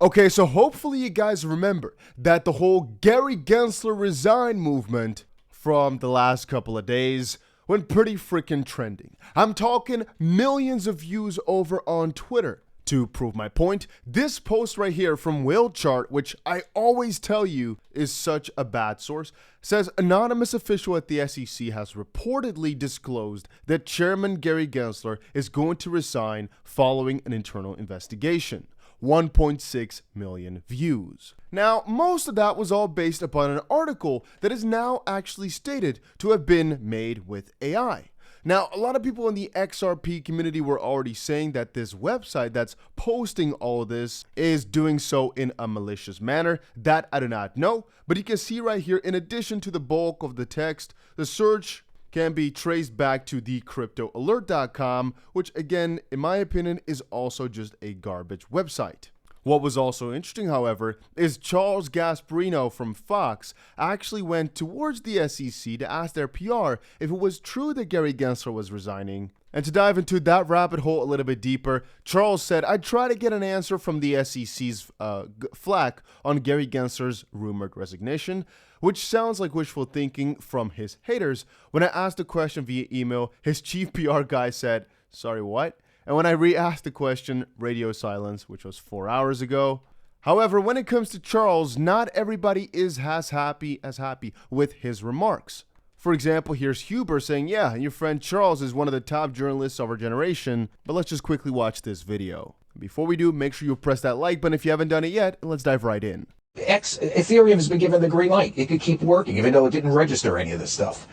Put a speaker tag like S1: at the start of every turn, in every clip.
S1: Okay, so hopefully you guys remember that the whole Gary Gensler resign movement from the last couple of days went pretty freaking trending. I'm talking millions of views over on Twitter. To prove my point, this post right here from Whale Chart, which I always tell you is such a bad source, says anonymous official at the SEC has reportedly disclosed that Chairman Gary Gensler is going to resign following an internal investigation. 1.6 million views. Now, most of that was all based upon an article that is now actually stated to have been made with AI. Now, a lot of people in the XRP community were already saying that this website that's posting all of this is doing so in a malicious manner. That I do not know, but you can see right here, in addition to the bulk of the text, the search can be traced back to thecryptoalert.com, which again, in my opinion, is also just a garbage website. What was also interesting, however, is Charles Gasparino from Fox actually went towards the SEC to ask their PR if it was true that Gary Gensler was resigning. And to dive into that rabbit hole a little bit deeper, Charles said, "I'd try to get an answer from the SEC's flack on Gary Gensler's rumored resignation," which sounds like wishful thinking from his haters. When I asked the question via email, his chief PR guy said, "Sorry, what?" And when I re-asked the question, radio silence, which was 4 hours ago. However, when it comes to Charles, not everybody is as happy with his remarks. For example, here's Huber saying, "Yeah, your friend Charles is one of the top journalists of our generation," but let's just quickly watch this video. Before we do, make sure you press that like button if you haven't done it yet, and let's dive right in.
S2: Ethereum has been given the green light. It could keep working, even though it didn't register any of this stuff.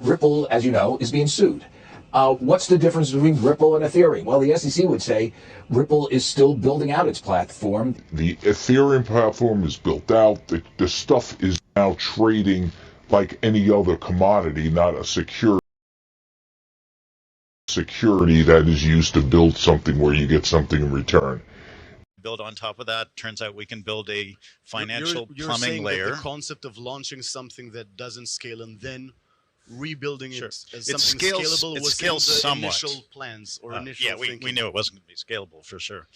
S2: Ripple, as you know, is being sued. What's the difference between Ripple and Ethereum? Well, the SEC would say Ripple is still building out its platform.
S3: The Ethereum platform is built out. The stuff is now trading like any other commodity, not a security that is used to build something where you get something in return.
S4: Build on top of that. Turns out we can build a financial
S5: you're
S4: plumbing
S5: saying
S4: layer.
S5: That the concept of launching something that doesn't scale and then rebuilding
S4: Sure.
S5: it as
S4: It
S5: something
S4: scales-
S5: scalable
S4: it
S5: was
S4: scales
S5: in the
S4: somewhat.
S5: initial plans or initial
S4: Yeah, we
S5: thinking.
S4: knew it wasn't going to be scalable for sure.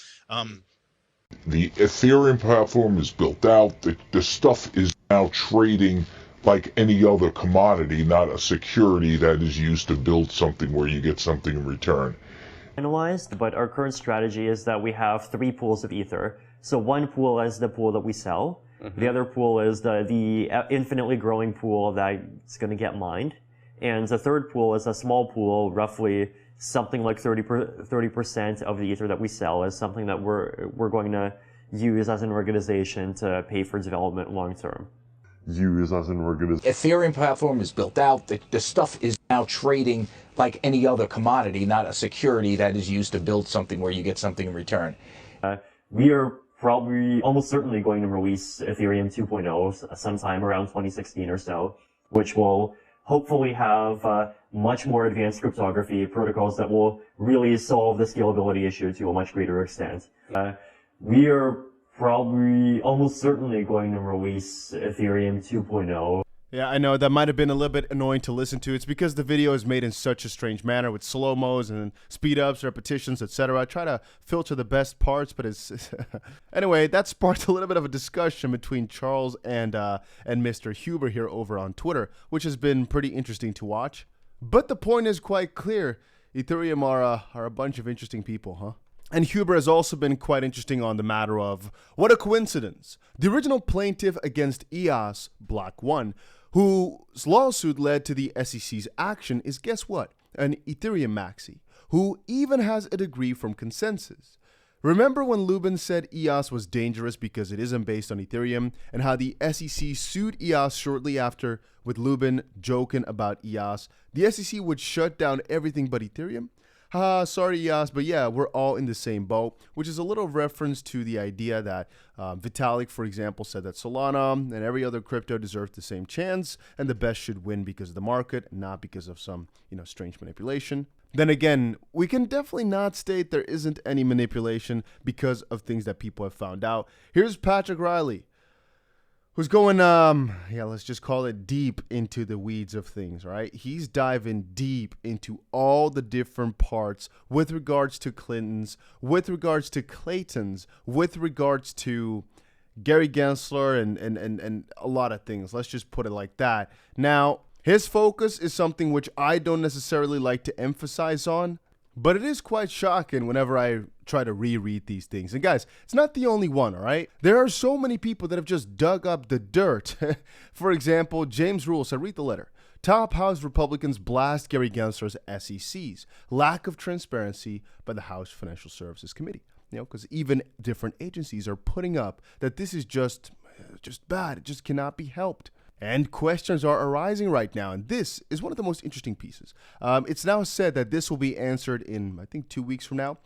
S3: The Ethereum platform is built out. The stuff is now trading like any other commodity, not a security that is used to build something where you get something in return.
S6: Analyzed, but our current strategy is that we have 3 pools of Ether. So one pool is the pool that we sell. The other pool is the infinitely growing pool that's going to get mined. And the third pool is a small pool, roughly something like 30% of the Ether that we sell is something that we're going to use as an organization to pay for development long term.
S2: Ethereum platform is built out. The stuff is now trading like any other commodity, not a security that is used to build something where you get something in return.
S6: We are probably almost certainly going to release Ethereum 2.0 sometime around 2016 or so, which will hopefully have much more advanced cryptography protocols that will really solve the scalability issue to a much greater extent. We are probably almost certainly going to release Ethereum 2.0.
S1: Yeah, I know that might have been a little bit annoying to listen to. It's because the video is made in such a strange manner with slow-mos and speed-ups, repetitions, etc. I try to filter the best parts, but it's... Anyway, that sparked a little bit of a discussion between Charles and Mr. Huber here over on Twitter, which has been pretty interesting to watch. But the point is quite clear. Ethereum are a bunch of interesting people, huh? And Huber has also been quite interesting on the matter of, what a coincidence. The original plaintiff against EOS, Block 1, whose lawsuit led to the SEC's action, is, guess what? An Ethereum maxi, who even has a degree from Consensus. Remember when Lubin said EOS was dangerous because it isn't based on Ethereum, and how the SEC sued EOS shortly after with Lubin joking about EOS? The SEC would shut down everything but Ethereum? Sorry, EOS, but yeah, we're all in the same boat, which is a little reference to the idea that Vitalik, for example, said that Solana and every other crypto deserves the same chance, and the best should win because of the market, not because of some, strange manipulation. Then again, we can definitely not state there isn't any manipulation because of things that people have found out. Here's Patrick Riley, who's going, let's just call it deep into the weeds of things, right? He's diving deep into all the different parts with regards to Clinton's, with regards to Clayton's, with regards to Gary Gensler and a lot of things. Let's just put it like that. Now, his focus is something which I don't necessarily like to emphasize on, but it is quite shocking whenever I try to reread these things. And guys, it's not the only one, all right? There are so many people that have just dug up the dirt. For example, James Rule said, read the letter. Top House Republicans blast Gary Gensler's SECs. Lack of transparency by the House Financial Services Committee. Because even different agencies are putting up that this is just bad. It just cannot be helped. And questions are arising right now, and this is one of the most interesting pieces. It's now said that this will be answered in, I think, 2 weeks from now.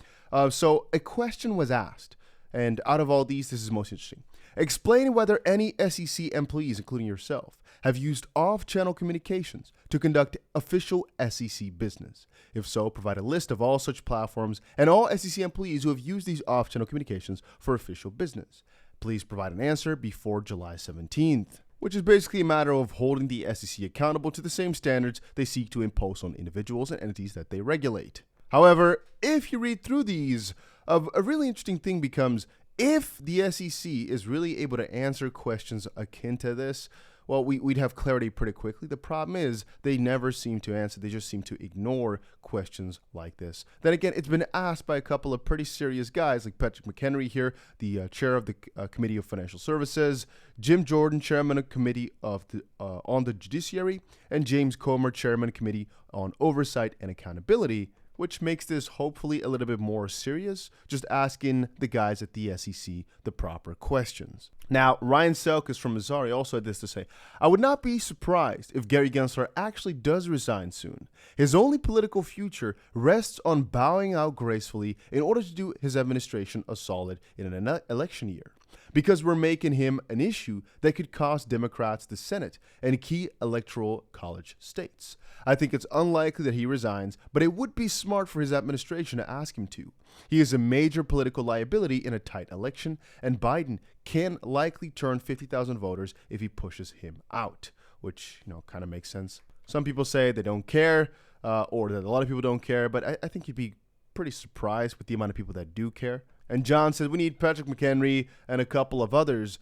S1: So a question was asked, and out of all these, this is most interesting. Explain whether any SEC employees, including yourself, have used off-channel communications to conduct official SEC business. If so, provide a list of all such platforms and all SEC employees who have used these off-channel communications for official business. Please provide an answer before July 17th. Which is basically a matter of holding the SEC accountable to the same standards they seek to impose on individuals and entities that they regulate. However, if you read through these, a really interesting thing becomes, if the SEC is really able to answer questions akin to this, well, we'd have clarity pretty quickly. The problem is they never seem to answer. They just seem to ignore questions like this. Then again, it's been asked by a couple of pretty serious guys like Patrick McHenry here, the chair of the Committee of Financial Services, Jim Jordan, chairman of Committee of on the Judiciary, and James Comer, chairman of Committee on Oversight and Accountability, which makes this hopefully a little bit more serious, just asking the guys at the SEC the proper questions. Now, Ryan Selkis from Missouri also had this to say, I would not be surprised if Gary Gensler actually does resign soon. His only political future rests on bowing out gracefully in order to do his administration a solid in an election year. Because we're making him an issue that could cost Democrats the Senate and key electoral college states. I think it's unlikely that he resigns, but it would be smart for his administration to ask him to. He is a major political liability in a tight election, and Biden can likely turn 50,000 voters if he pushes him out, which, kind of makes sense. Some people say they don't care, or that a lot of people don't care, but I think you'd be pretty surprised with the amount of people that do care. And John said we need Patrick McHenry and a couple of others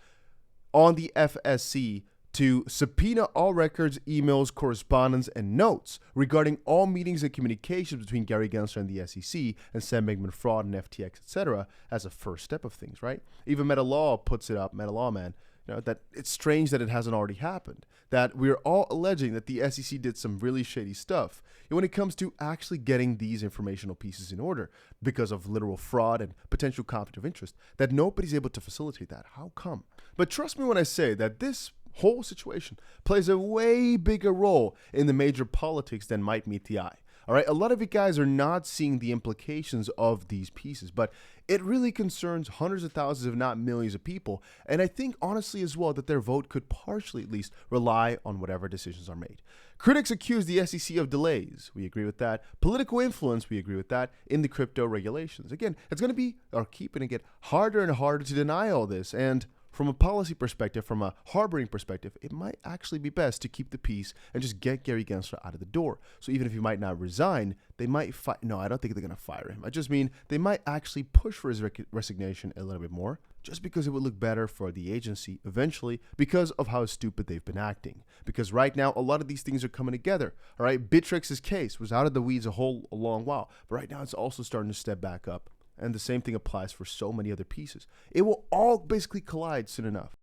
S1: on the FSC to subpoena all records, emails, correspondence, and notes regarding all meetings and communications between Gary Gensler and the SEC and Sam Bankman-Fried and FTX, etc., as a first step of things, right? Even MetaLaw puts it up, MetaLaw man, that it's strange that it hasn't already happened, that we're all alleging that the SEC did some really shady stuff when it comes to actually getting these informational pieces in order because of literal fraud and potential conflict of interest, that nobody's able to facilitate that. How come? But trust me when I say that this whole situation plays a way bigger role in the major politics than might meet the eye. All right, a lot of you guys are not seeing the implications of these pieces, but it really concerns hundreds of thousands, if not millions of people. And I think honestly as well that their vote could partially at least rely on whatever decisions are made. Critics accuse the SEC of delays. We agree with that. Political influence, we agree with that in the crypto regulations. Again, it's going to be, or keeping it get harder and harder to deny all this. And from a policy perspective, from a harboring perspective, it might actually be best to keep the peace and just get Gary Gensler out of the door. So even if he might not resign, they might no, I don't think they're going to fire him. I just mean they might actually push for his resignation a little bit more, just because it would look better for the agency eventually because of how stupid they've been acting. Because right now, a lot of these things are coming together. All right, Bitrix's case was out of the weeds a long while, but right now it's also starting to step back up. And the same thing applies for so many other pieces. It will all basically collide soon enough.